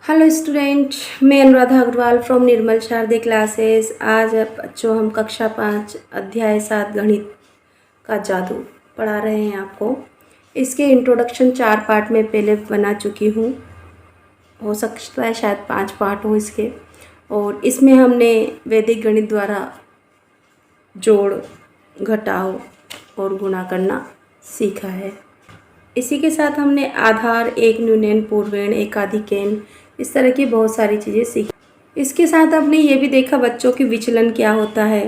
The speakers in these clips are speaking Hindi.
हेलो स्टूडेंट, मैं अनुराधा अग्रवाल फ्रॉम निर्मल शारदे क्लासेस। आज बच्चों हम कक्षा 5 अध्याय 7 गणित का जादू पढ़ा रहे हैं आपको। इसके इंट्रोडक्शन 4 पार्ट में पहले बना चुकी हूँ। हो सकता है शायद 5 पार्ट हो इसके। और इसमें हमने वैदिक गणित द्वारा जोड़, घटाव और गुणा करना सीखा है। इसी के साथ हमने आधार, एक न्यूनयन, पूर्वेण, एकाधिकेन, इस तरह की बहुत सारी चीज़ें सीखी। इसके साथ हमने ये भी देखा बच्चों की विचलन क्या होता है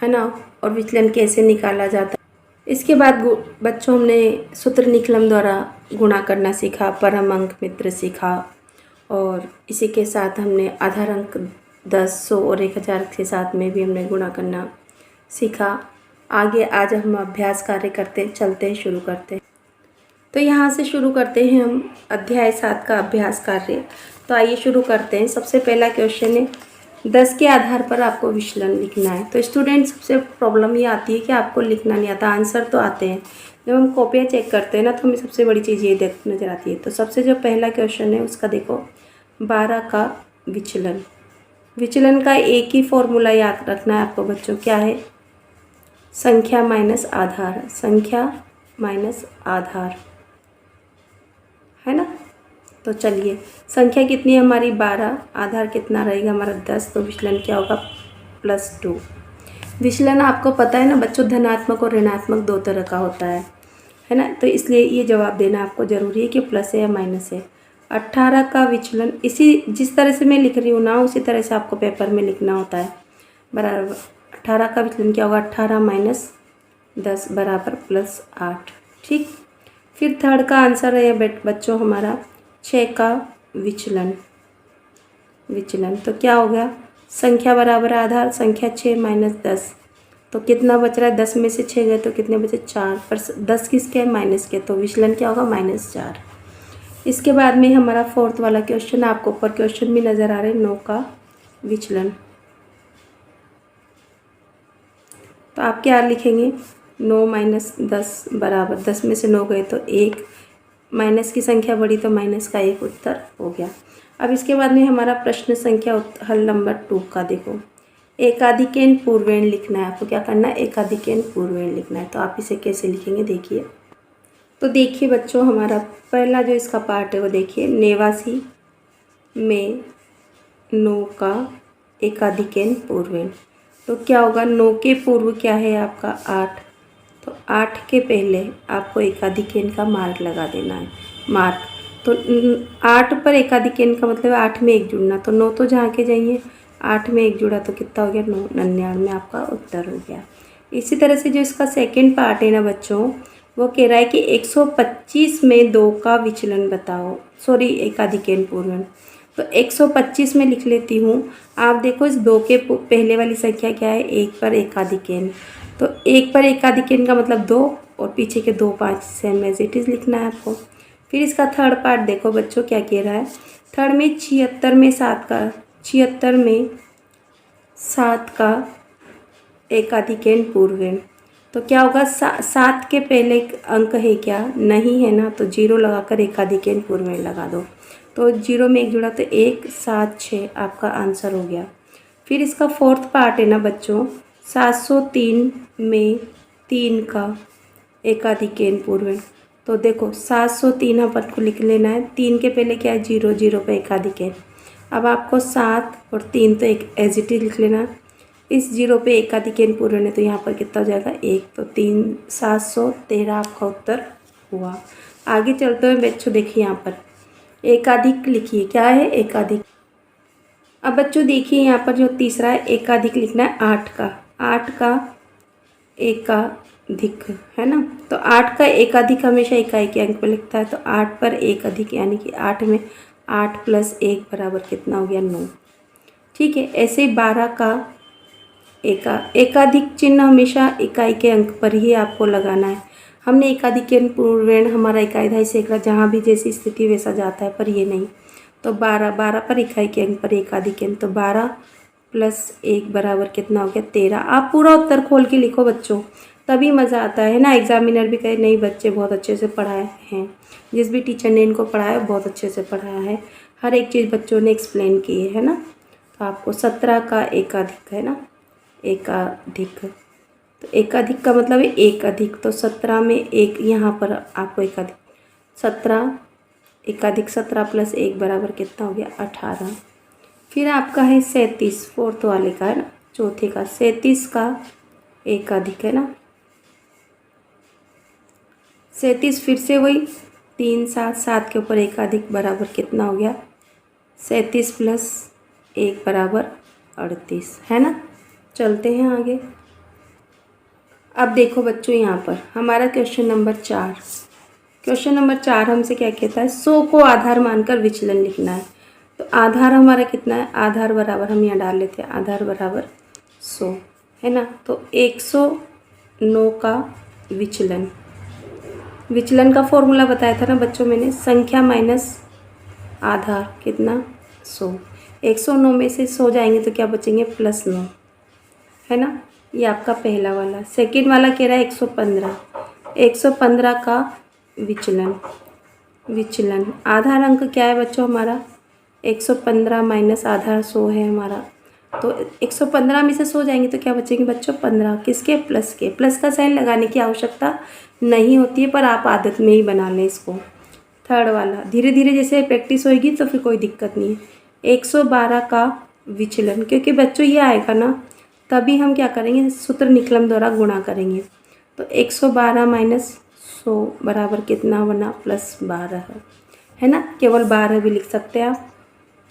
ना, और विचलन कैसे निकाला जाता है। इसके बाद बच्चों हमने सूत्र निकलम द्वारा गुणा करना सीखा, परम अंक मित्र सीखा, और इसी के साथ हमने आधार अंक 10, 100 और 1000 के साथ में भी हमने गुणा करना सीखा। आगे आज हम अभ्यास कार्य करते चलते शुरू करते हैं। तो यहाँ से शुरू करते हैं हम अध्याय 7 का अभ्यास कार्य। तो आइए शुरू करते हैं। सबसे पहला क्वेश्चन है, 10 के आधार पर आपको विचलन लिखना है। तो स्टूडेंट, सबसे प्रॉब्लम ये आती है कि आपको लिखना नहीं आता। आंसर तो आते हैं, जब हम कॉपियाँ चेक करते हैं ना, तो हमें सबसे बड़ी चीज़ ये देख नज़र आती है। तो सबसे जो पहला क्वेश्चन है उसका देखो, 12 का विचलन। विचलन का एक ही फॉर्मूला याद रखना है आपको बच्चों, क्या है? संख्या माइनस आधार, संख्या माइनस आधार, है ना। तो चलिए, संख्या कितनी है हमारी? 12, आधार कितना रहेगा हमारा? 10। तो विचलन क्या होगा? +2। विचलन आपको पता है ना बच्चों, धनात्मक और ऋणात्मक दो तरह का होता है ना। तो इसलिए ये जवाब देना आपको ज़रूरी है कि प्लस है या माइनस है। 18 का विचलन, इसी जिस तरह से मैं लिख रही हूँ ना, उसी तरह से आपको पेपर में लिखना होता है। बराबर 18 का विचलन क्या होगा? 18 माइनस 10 बराबर +8। ठीक। फिर थर्ड का आंसर है बच्चों हमारा 6 का विचलन। तो क्या हो गया? संख्या बराबर आधार, संख्या 6 माइनस 10, तो कितना बच रहा है? 10 में से 6 गए तो कितने बचे? 4। पर 10 किसके? माइनस के, तो विचलन क्या होगा? -4। इसके बाद में हमारा फोर्थ वाला क्वेश्चन, आपको ऊपर क्वेश्चन भी नज़र आ रहे हैं, 9 का विचलन। तो आप क्या लिखेंगे? 9 माइनस 10 बराबर, 10 में से 9 गए तो 1, माइनस की संख्या बढ़ी तो माइनस का 1 उत्तर हो गया। अब इसके बाद में हमारा प्रश्न संख्या हल नंबर 2 का देखो, एकाधिकेन पूर्वेण लिखना है। आपको क्या करना है? एकाधिकेन पूर्वेण लिखना है। तो आप इसे कैसे लिखेंगे देखिए। तो देखिए बच्चों, हमारा पहला जो इसका पार्ट है वो देखिए, 89 में 9 का एकाधिकेन पूर्वेण। तो क्या होगा? 9 के पूर्व क्या है आपका? 8। तो 8 के पहले आपको एकाधिकेन का मार्क लगा देना है। मार्क तो 8 पर एकाधिकेन का मतलब 8 में 1 जुड़ना। तो 9 तो जहाँ के जाइए, 8 में 1 जुड़ा तो कितना हो गया? 9, 99 आपका उत्तर हो गया। इसी तरह से जो इसका सेकंड पार्ट है ना बच्चों, वो कह रहा है कि 125 में 2 का विचलन बताओ, सॉरी एकाधिकेन पूर्वेण। तो 125 में लिख लेती हूँ। आप देखो, इस 2 के पहले वाली संख्या क्या है? 1 पर एकाधिकेन। तो 1 पर एकाधिकेन का मतलब 2, और पीछे के 2 5 सेम एज इट इज़ लिखना है आपको। फिर इसका थर्ड पार्ट देखो बच्चों, क्या कह रहा है? थर्ड में 76 में 7 का एकाधिकेन पूर्वेण। तो क्या होगा? 7 के पहले अंक है क्या? नहीं है ना, तो 0 लगाकर एकाधिकेन पूर्वेण लगा दो। तो 0 में 1 जुड़ा तो 1, 7, 6 आपका आंसर हो गया। फिर इसका फोर्थ पार्ट है ना बच्चों, 703 में 3 का एकाधिकेन पूर्वेण। तो देखो 703 अपन को लिख लेना है। 3 के पहले क्या है? 0, 0 पे एकाधिकेन। अब आपको 7 और 3 तो एक एज इट इज लिख लेना। इस 0 पे एकाधिकेन पूर्वेण है, तो यहाँ पर कितना हो जाएगा? 1। तो 3, 713 आपका उत्तर हुआ। आगे चलते हुए बच्चों देखिए, यहाँ पर एकाधिक लिखिए। क्या है? एकाधिक। अब बच्चों देखिए, यहाँ पर जो तीसरा है एकाधिक लिखना है 8 का। 8 का एकाधिक, है ना। तो 8 का एकाधिक हमेशा इकाई के अंक पर लिखता है। तो 8 पर एकाधिक, यानी कि 8 में 8 + 1 बराबर कितना हो गया? 9। ठीक है। ऐसे ही 12 का एकाधिक चिन्ह हमेशा इकाई के अंक पर ही आपको लगाना है। हमने एकाधिकेन पूर्वेण हमारा इकाई दहाई सैकड़ा जहाँ भी जैसी स्थिति वैसा जाता है, पर ये नहीं। तो 12 पर इकाई के अंक पर एकाधिकेन, तो 12 + 1 बराबर कितना हो गया? 13। आप पूरा उत्तर खोल के लिखो बच्चों। तभी मज़ा आता है ना। एग्जामिनर भी कहे नहीं बच्चे बहुत अच्छे से पढ़ाए हैं, जिस भी टीचर ने इनको पढ़ाया बहुत अच्छे से पढ़ाया है, हर एक चीज़ बच्चों ने एक्सप्लेन की है ना। तो आपको 17 का एकाधिक है ना, एकाधिक, तो एकाधिक का मतलब है एक अधिक, तो 17 में एक यहाँ पर आपको एकाधिक 17 एकाधिक 17 प्लस 1 बराबर कितना हो गया 18। फिर आपका है 37 फोर्थ वाले का है ना, चौथे का 37 का एकाधिक है ना, 37 फिर से वही 3 7 7 के ऊपर एकाधिक बराबर कितना हो गया 37 प्लस 1 बराबर 38 है ना। चलते हैं आगे। अब देखो बच्चों यहाँ पर हमारा क्वेश्चन नंबर 4, क्वेश्चन नंबर 4 हमसे क्या कहता है 100 को आधार मानकर विचलन लिखना है। तो आधार हमारा कितना है, आधार बराबर हम यहाँ डाल लेते हैं, आधार बराबर 100 है ना। तो 109 का विचलन, विचलन का फॉर्मूला बताया था ना बच्चों मैंने, संख्या माइनस आधार कितना 100, 109 में से 100 जाएंगे तो क्या बचेंगे +9 है ना। ये आपका पहला वाला। सेकंड वाला कह रहा है 115, 115 का विचलन, विचलन आधार अंक क्या है बच्चों हमारा 115 माइनस आधार 100 है हमारा। तो 115 में से 100 जाएंगे तो क्या बचेंगे बच्चों 15, किसके प्लस के, प्लस का साइन लगाने की आवश्यकता नहीं होती है, पर आप आदत में ही बना लें इसको। थर्ड वाला धीरे धीरे जैसे प्रैक्टिस होएगी तो फिर कोई दिक्कत नहीं है। 112 का विचलन, क्योंकि बच्चों ये आएगा ना तभी हम क्या करेंगे सूत्र निकलम द्वारा गुणा करेंगे। तो 112 माइनस 100 बराबर कितना बना +12 है ना, केवल 12 भी लिख सकते हैं आप।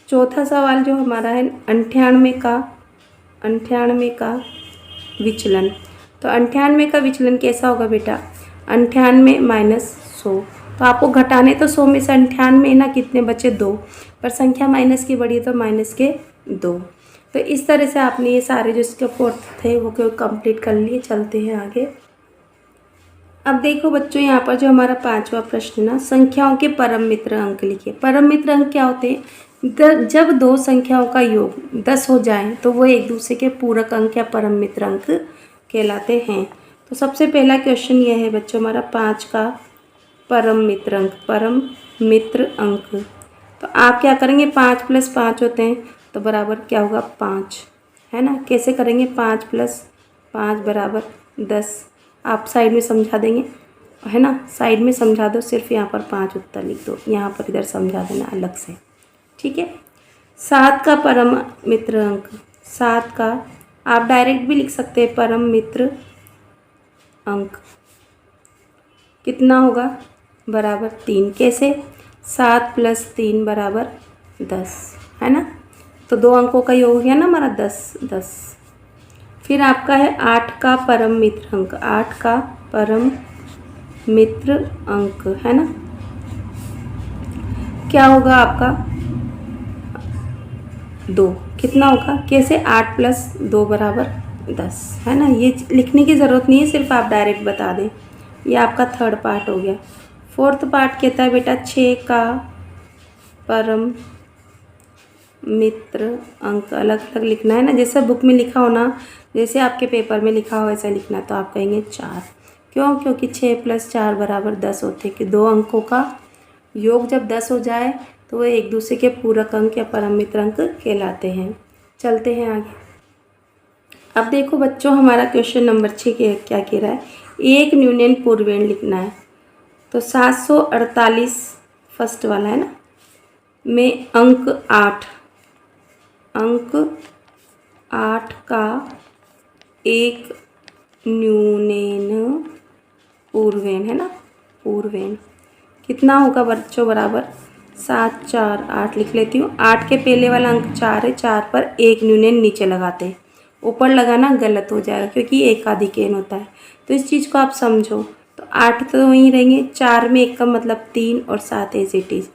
चौथा सवाल जो हमारा है 98 का विचलन। तो 98 का विचलन कैसा होगा बेटा 98 माइनस 100, तो आपको घटाने तो 100 में से 98 ना कितने बचे 2, पर संख्या माइनस की बड़ी है तो माइनस के 2। तो इस तरह से आपने ये सारे जो इसके फोर्थ थे वो कंप्लीट कर लिए। चलते हैं आगे। अब देखो बच्चों यहाँ पर जो हमारा 5वां प्रश्न ना, संख्याओं के परम मित्र अंक लिखिए। परम मित्र अंक क्या होते हैं, जब दो संख्याओं का योग 10 हो जाए तो वो एक दूसरे के पूरक अंक या परम मित्र अंक कहलाते हैं। तो सबसे पहला क्वेश्चन ये है बच्चों हमारा 5 का परम मित्र अंक, परम मित्र अंक। तो आप क्या करेंगे 5 + 5 होते हैं तो बराबर क्या होगा 5 है ना। कैसे करेंगे 5 + 5 बराबर 10, आप साइड में समझा देंगे है ना, साइड में समझा दो, सिर्फ यहाँ पर 5 उत्तर लिख दो, यहाँ पर इधर समझा देना अलग से, ठीक है। 7 का परम मित्र अंक, 7 का आप डायरेक्ट भी लिख सकते हैं परम मित्र अंक कितना होगा बराबर 3। कैसे 7 + 3 बराबर 10 है ना, तो 2 अंकों का योग हो गया ना हमारा 10। फिर आपका है 8 का परम मित्र अंक, 8 का परम मित्र अंक है ना, क्या होगा आपका 2, कितना होगा कैसे 8 + 2 बराबर 10 है ना। ये लिखने की ज़रूरत नहीं है, सिर्फ आप डायरेक्ट बता दें। ये आपका थर्ड पार्ट हो गया। फोर्थ पार्ट कहता है बेटा 6 का परम मित्र अंक, अलग अलग लिखना है ना, जैसे बुक में लिखा हो ना, जैसे आपके पेपर में लिखा हो ऐसा लिखना। तो आप कहेंगे 4, क्यों, क्योंकि 6 + 4 बराबर 10 होते हैं कि 2 अंकों का योग जब 10 हो जाए तो वो एक दूसरे के पूरक अंक या परम मित्र अंक कहलाते हैं। चलते हैं आगे। अब देखो बच्चों हमारा क्वेश्चन नंबर 6 क्या कह रहा है, एक न्यूनन पूर्वेण लिखना है। तो 748 फर्स्ट वाला है ना में अंक 8 का एक न्यूनन पूर्वेण है ना, पूर्वेण कितना होगा बच्चों बराबर 7 4 8 लिख लेती हूँ। 8 के पहले वाला अंक 4 है, 4 पर एक न्यूनन नीचे लगाते हैं, ऊपर लगाना गलत हो जाएगा क्योंकि एकाधिक एन होता है। तो इस चीज़ को आप समझो। तो 8 तो वहीं रहेंगे, 4 में 1 का मतलब 3 और 7 एज इट इज़,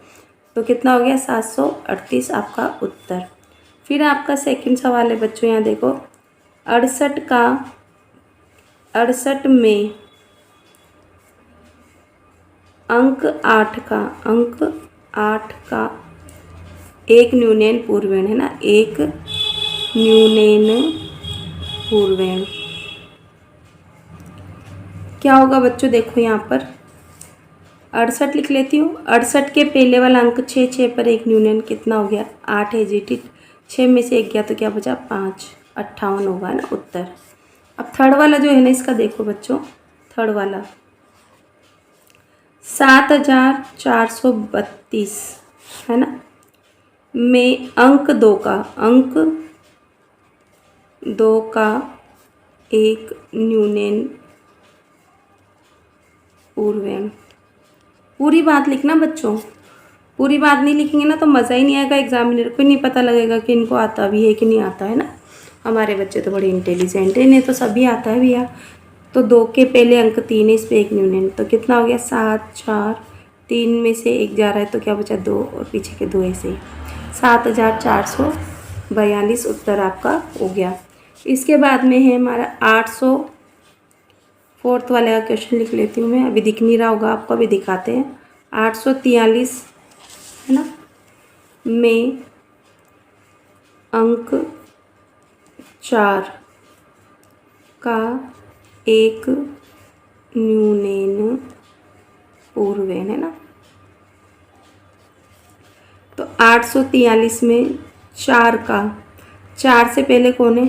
तो कितना हो गया 738 आपका उत्तर। फिर आपका सेकंड सवाल है बच्चों, यहाँ देखो 68 में अंक 8 का एक न्यूनन पूर्वेण है ना, एक न्यूनन पूर्वेण क्या होगा बच्चों, देखो यहाँ पर 68 लिख लेती हूँ। 68 के पहले वाला अंक 6, 6 पर एक न्यूनन कितना हो गया 8 है जी। ठीक, 6 में से 1 गया तो क्या बचा 5, 58 होगा ना उत्तर। अब थर्ड वाला जो है ना इसका देखो बच्चों, थर्ड वाला 7432 है ना, में अंक 2 का एक न्यूनन पूर्वेण। पूरी बात लिखना बच्चों, पूरी बात नहीं लिखेंगे ना तो मज़ा ही नहीं आएगा, एग्जामिनर को नहीं पता लगेगा कि इनको आता भी है कि नहीं आता है ना। हमारे बच्चे तो बड़े इंटेलिजेंट है, इन्हें तो सभी आता है भैया। तो 2 के पहले अंक 3 है, इस पर एक न्यूनन, तो कितना हो गया 7, 4, 3 में से 1 जा रहा है तो क्या बचा 2 और पीछे के 2 ऐसे 7442 उत्तर आपका हो गया। इसके बाद में है हमारा 800, फोर्थ वाले का क्वेश्चन लिख लेती हूँ मैं, अभी दिख नहीं रहा होगा आपको, अभी दिखाते हैं। 843 है ना, में अंक 4 का एक न्यूनन पूर्वेण है ना। तो 843 में 4 का, 4 से पहले कौन है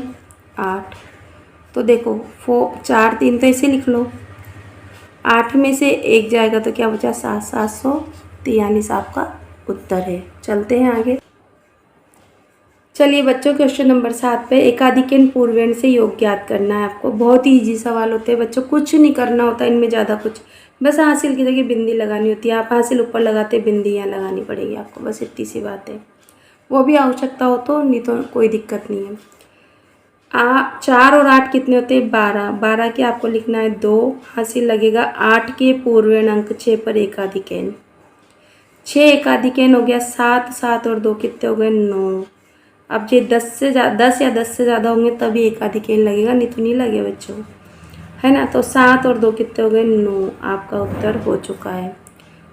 8, तो देखो 4, 3 तो ऐसे लिख लो, 8 में से 1 जाएगा तो क्या बचा 7, 743 आपका उत्तर है। चलते हैं आगे। चलिए बच्चों, क्वेश्चन नंबर 7 पे एकाधिकन पूर्वेण से योग ज्ञात करना है आपको। बहुत ही ईजी सवाल होते हैं बच्चों, कुछ नहीं करना होता इनमें ज़्यादा कुछ, बस हासिल की जगह बिंदी लगानी होती है। आप हासिल ऊपर लगाते, बिंदी यहाँ लगानी पड़ेगी आपको, बस इतनी सी बात है। वो भी आवश्यकता हो तो, नहीं तो कोई दिक्कत नहीं है। 4 और 8 कितने होते हैं 12, 12 के आपको लिखना है 2, हासिल लगेगा 8 के पूर्वेण अंक 6 पर एकाधिकन, 6 एकाधिकन हो गया 7, 7 और 2 कितने हो गए 9। अब ये 10 या 10 से ज़्यादा होंगे तभी एकाधिकन लगेगा, नहीं तो नहीं लगे बच्चों, है ना। तो 7 और 2 कितने हो गए 9, आपका उत्तर हो चुका है।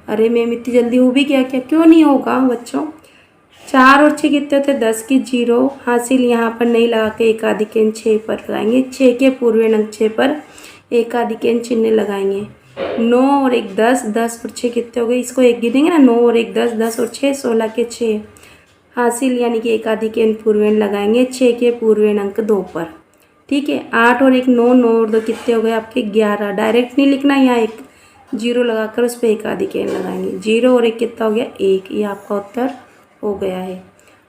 अरे मैम इतनी जल्दी हो भी गया क्या, क्यों नहीं होगा बच्चों। 4 और 6 कितने होते 10 की 0, हासिल यहाँ पर नहीं लगा के एकाधिकन 6 पर लगाएंगे, 6 के पूर्वेण अंक 6 पर एकाधिकन चिन्ह लगाएंगे। 9 और 1 10, 10 और 6 कितने हो गए, इसको एक गिनेंगे ना, 9 और 1 10, 10 और 6 16 के 6, हासिल यानी कि एकाधिकन पूर्वेण लगाएंगे 6 के पूर्वेण अंक 2 पर। ठीक है, 8 और 1 9, 9 और 2 कितने हो गए आपके 11, डायरेक्ट नहीं लिखना, यहाँ एक 0 लगाकर उस पर एकाधिकन लगाएंगे। 0 और 1 कितना हो गया 1, ये आपका उत्तर हो गया है।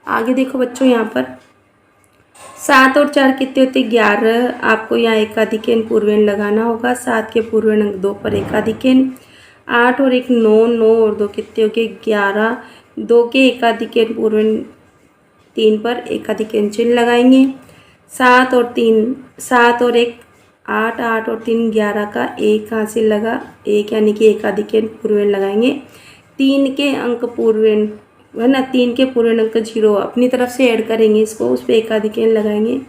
आगे देखो बच्चों, यहाँ पर 7 और 4 कितने होते 11, आपको यहाँ एकाधिकन पूर्वेण लगाना होगा, 7 के पूर्वेण अंक 2 पर एकाधिकन। 8 और 1 9, 9 और 2 कितने हो गए 11, 2 के एकाधिकन पूर्वेण 3 पर एकाधिकन चिन्ह लगाएंगे। 7 और 1 8, 8 और 3 11 का 1 हासिल लगा 1, यानी कि एकाधिकन पूर्वेण लगाएंगे। 3 के अंक पूर्वेण है ना, 3 के पूर्वेण अंक 0 अपनी तरफ से ऐड करेंगे इसको, उस पर एकाधिकन लगाएंगे।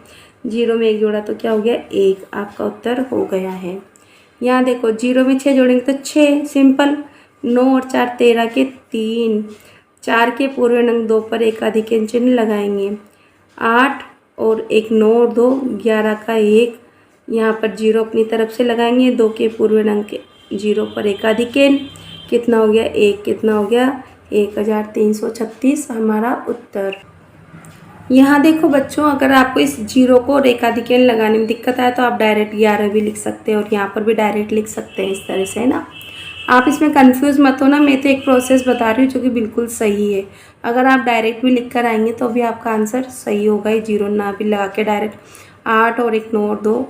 0 में 1 जोड़ा तो क्या हो गया 1, आपका उत्तर हो गया है। यहाँ देखो 0 में 6 जोड़ेंगे तो 6, सिंपल। 9 और 4 13 के 3, 4 के पूर्वेण अंक 2 पर एकाधिकन चिन्ह लगाएंगे। 8 और 1 9 और 2 11 का 1, यहाँ पर 0 अपनी तरफ से लगाएंगे, 2 के पूर्वेण अंक 0 पर एकाधिकन, कितना हो गया 1, कितना हो गया 1336 हमारा उत्तर। यहाँ देखो बच्चों, अगर आपको इस 0 को एकाधिकन लगाने में दिक्कत आए तो आप डायरेक्ट 11 भी लिख सकते हैं, और यहाँ पर भी डायरेक्ट लिख सकते हैं इस तरह से, है ना। आप इसमें कंफ्यूज मत हो ना, मैं तो एक प्रोसेस बता रही हूँ जो कि बिल्कुल सही है। अगर आप डायरेक्ट भी लिख कर आएंगे तो भी आपका आंसर सही होगा, ये 0 ना भी लगा के डायरेक्ट 8 और 1 9 और 2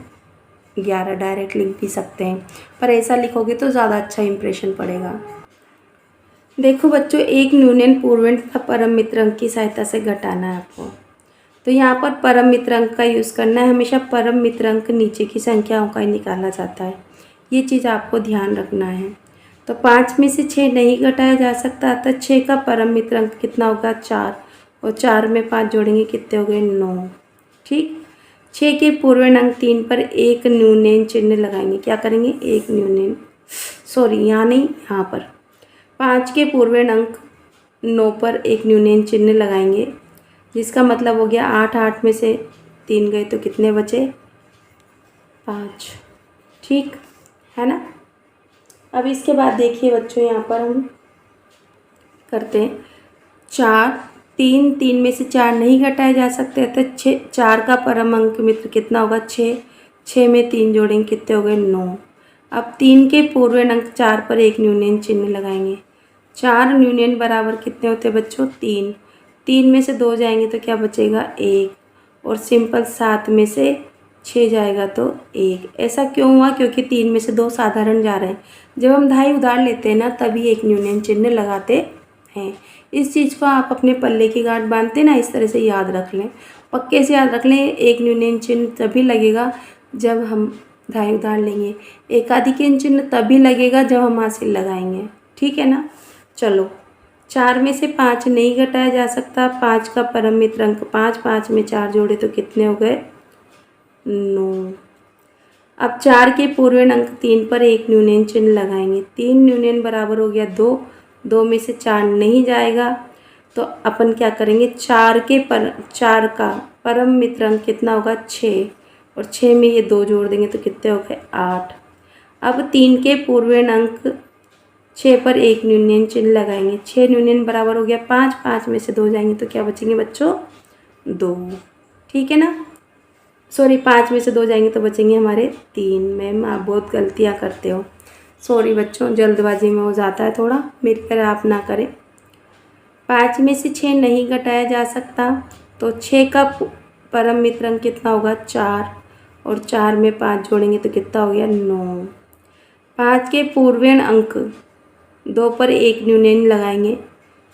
11 डायरेक्ट लिख भी सकते हैं, पर ऐसा लिखोगे तो ज़्यादा अच्छा इंप्रेशन पड़ेगा। देखो बच्चों, एक न्यूनन पूर्वेण तथा परम मित्र अंक की सहायता से घटाना है आपको। तो यहाँ पर परम मित्र अंक का यूज़ करना है, हमेशा परम मित्र अंक नीचे की संख्याओं का ही निकाला जाता है, ये चीज़ आपको ध्यान रखना है। तो 5 में से 6 नहीं घटाया जा सकता, तो 6 का परम मित्र अंक कितना होगा 4, और 4 में 5 जोड़ेंगे कितने हो गए 9। ठीक, 6 के पूर्वेण अंक 3 पर एक न्यूनन चिन्ह लगाएंगे, क्या करेंगे एक न्यूनन, सॉरी यहाँ नहीं, यहाँ पर 5 के पूर्वेण अंक 9 पर एक न्यूनन चिन्ह लगाएंगे, जिसका मतलब हो गया 8, 8 में से 3 गए तो कितने बचे 5। ठीक, है ना। अब इसके बाद देखिए बच्चों, यहाँ पर हम करते हैं 4, 3 में से 4 नहीं घटाए जा सकते, तो 6, 4 का परम अंक मित्र कितना होगा 6, 6 में 3 जोड़ेंगे कितने हो गए 9। अब 3 के पूर्व अंक 4 पर एक न्यूनयन चिन्ह लगाएंगे। 4 न्यूनयन बराबर कितने होते हैं बच्चों 3, 3 में से 2 जाएंगे तो क्या बचेगा 1, और सिंपल 7 में से 6 जाएगा तो 1। ऐसा क्यों हुआ, क्योंकि 3 में से 2 साधारण जा रहे हैं। जब हम धाई उधार लेते हैं ना तभी एक न्यूनयन चिन्ह लगाते हैं। इस चीज़ को आप अपने पल्ले की गांठ बांधते ना, इस तरह से याद रख लें, पक्के से याद रख लें। एक न्यूनयन चिन्ह तभी लगेगा जब हम धाई उधार लेंगे, एकाधिकरण चिन्ह तभी लगेगा जब हम हासिल लगाएंगे, ठीक है ना। चलो, 4 में से 5 नहीं घटाया जा सकता, 5 का परम मित्र अंक 5, 5 में 4 जोड़े तो कितने हो गए 9। अब 4 के पूर्व अंक 3 पर एक न्यूनयन चिन्ह लगाएंगे। 3 न्यूनयन बराबर हो गया 2, 2 में से 4 नहीं जाएगा तो अपन क्या करेंगे 4 का परम मित्र अंक कितना होगा 6, और 6 में ये 2 जोड़ देंगे तो कितने हो गए 8। अब 3 के पूर्व अंक 6 पर एक न्यूनयन चिन्ह लगाएंगे। 6 न्यूनयन बराबर हो गया 5, 5 में से 2 जाएंगे तो क्या बचेंगे बच्चों 2, ठीक है ना। सॉरी, 5 में से 2 जाएंगे तो बचेंगे हमारे 3। मैम आप बहुत गलतियाँ करते हो, सॉरी बच्चों, जल्दबाजी में हो जाता है थोड़ा, मेरी तरह आप ना करें। 5 में से 6 नहीं घटाया जा सकता, तो 6 का परम मित्र अंक कितना होगा 4, और 4 में 5 जोड़ेंगे तो कितना हो गया 9। 5 के पूर्वेण अंक 2 पर एक न्यूनयन लगाएंगे।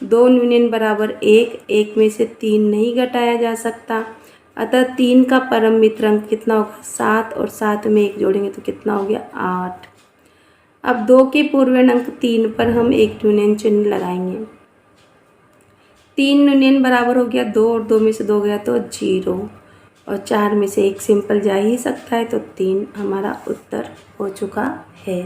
2 न्यूनयन बराबर 1, 1 में से 3 नहीं घटाया जा सकता, अतः 3 का परम मित्र अंक कितना होगा 7, और 7 में 1 जोड़ेंगे तो कितना हो गया 8। अब 2 के पूर्वेण अंक 3 पर हम एक न्यूनयन चिन्ह लगाएंगे। 3 न्यूनयन बराबर हो गया 2, और 2 में से 2 गया तो 0, और 4 में से 1 सिंपल जा ही सकता है, तो 3 हमारा उत्तर हो चुका है।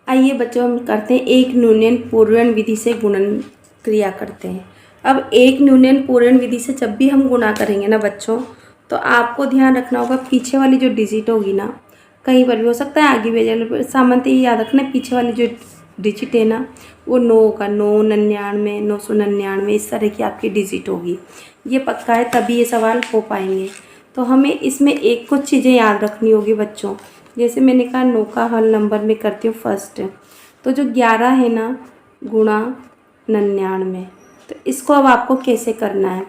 आइए बच्चों, हम करते हैं एक न्यूनयन पूर्वण विधि से गुणन क्रिया करते हैं। अब एक न्यूनयन पूर्वण विधि से जब भी हम गुणा करेंगे ना बच्चों, तो आपको ध्यान रखना होगा पीछे वाली जो डिजिट होगी ना, कहीं पर भी हो सकता है आगे भी, सामान्यतः ये याद रखना पीछे वाली जो डिजिट है ना वो 9 का 9, 99, 999 इस तरह की आपकी डिजिट होगी। ये पक्का है, तभी ये सवाल हो पाएंगे। तो हमें इसमें एक कुछ चीज़ें याद रखनी होगी बच्चों। जैसे मैंने कहा 9 का हल नंबर में करती हूँ फर्स्ट, तो जो 11 है ना गुणा 99, तो इसको अब आपको कैसे करना है,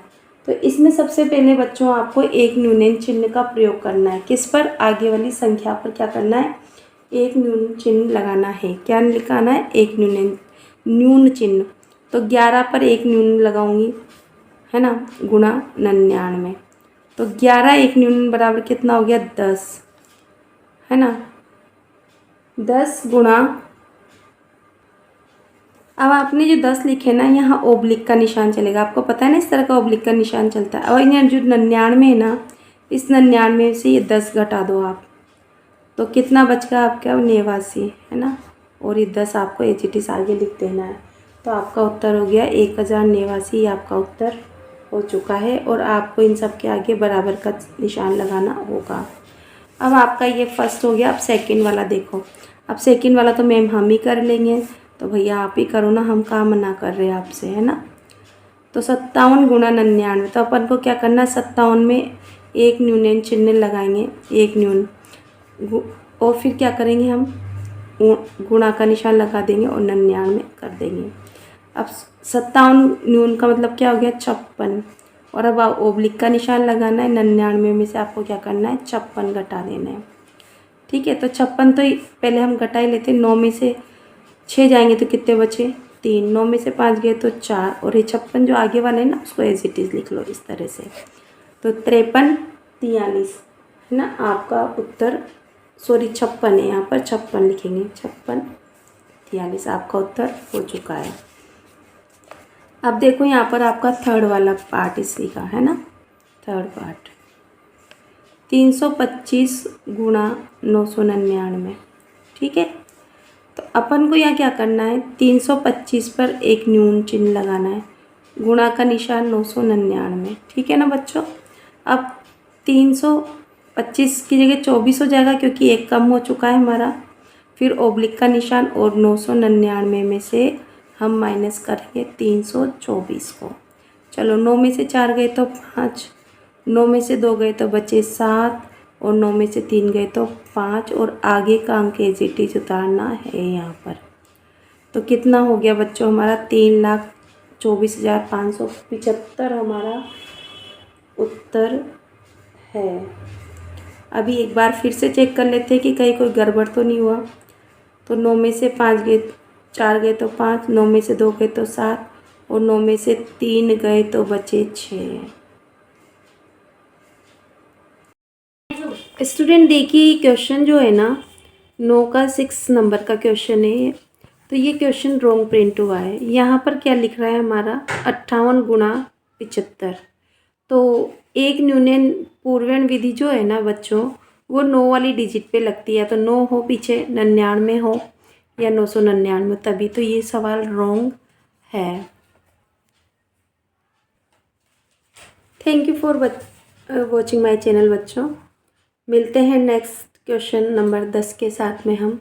तो इसमें सबसे पहले बच्चों आपको एक न्यूनयन चिन्ह का प्रयोग करना है। किस पर, आगे वाली संख्या पर क्या करना है, एक न्यून चिन्ह लगाना है। क्या लिखाना है, एक न्यून चिन्ह। तो 11 पर एक न्यून लगाऊंगी, है ना, गुणा 99, तो 11 एक न्यून बराबर कितना हो गया 10, है ना। 10 गुणा, अब आपने जो 10 लिखे ना यहाँ ओब्लिक का निशान चलेगा, आपको पता है ना इस तरह का ओब्लिक का निशान चलता है। और यहाँ जो 99 है ना, इस 99 से ये 10 घटा दो आप, तो कितना बच गया आपका 89, है ना, और ये 10 आपको एच आगे लिख देना है। तो आपका उत्तर हो गया 1089, आपका उत्तर हो चुका है। और आपको इन सब के आगे बराबर का निशान लगाना होगा। अब आपका ये फर्स्ट हो गया। अब सेकंड वाला देखो, अब सेकंड वाला तो मैम हम ही कर लेंगे, तो भैया आप ही करो ना, हम काम मना कर रहे हैं आपसे, है ना। तो 57 गुणा 99, तो अपन को क्या करना है 57 में एक न्यूनयन चिन्ह लगाएंगे, एक न्यून, और फिर क्या करेंगे हम गुणा का निशान लगा देंगे और 99 कर देंगे। अब 57 न्यून का मतलब क्या हो गया 56, और अब ओब्लिक का निशान लगाना है। 99 में से आपको क्या करना है 56 घटा देना है, ठीक है। तो 56 तो पहले हम घटा ही लेते हैं, 9 में से 6 जाएंगे तो कितने बचे 3, 9 में से 5 गए तो 4, और ये 56 जो आगे वाले हैं ना उसको एज इट इज़ लिख लो इस तरह से। तो 53, 43, है ना आपका उत्तर, सॉरी 56 है, यहाँ पर 56 लिखेंगे, 56, 43 आपका उत्तर हो चुका है। अब देखो यहाँ पर आपका थर्ड वाला पार्ट इसी का, है ना, थर्ड पार्ट 325 गुणा 999, ठीक है। तो अपन को यहाँ क्या करना है 325 पर एक न्यून चिन्ह लगाना है, गुणा का निशान 999, ठीक है ना बच्चों। अब 300 25 की जगह 24 हो जाएगा क्योंकि एक कम हो चुका है हमारा। फिर ओब्लिक का निशान और 999 में से हम माइनस करेंगे 324 को। चलो 9 में से 4 गए तो 5, 9 में से 2 गए तो बचे 7 और 9 में से 3 गए तो 5 और आगे का अंक एज इट इज उतारना है यहाँ पर। तो कितना हो गया बच्चों हमारा 3,24,575 हमारा उत्तर है। अभी एक बार फिर से चेक कर लेते हैं कि कहीं कोई गड़बड़ तो नहीं हुआ। तो 9 में से 5 गए, 4 गए तो 5, 9 में से 2 गए तो 7 और 9 में से 3 गए तो बचे 6। स्टूडेंट देखिए क्वेश्चन जो है ना 9 का 6 नंबर का क्वेश्चन है। तो ये क्वेश्चन रॉन्ग प्रिंट हुआ है। यहाँ पर क्या लिख रहा है हमारा 58 गुणा 75। तो एक न्यूनन पूर्वण विधि जो है ना बच्चों वो 9 वाली डिजिट पे लगती है। तो 9 हो पीछे 99 हो या 999, तभी तो ये सवाल रॉन्ग है। Thank you for watching my channel बच्चों। मिलते हैं नेक्स्ट क्वेश्चन नंबर 10 के साथ में हम।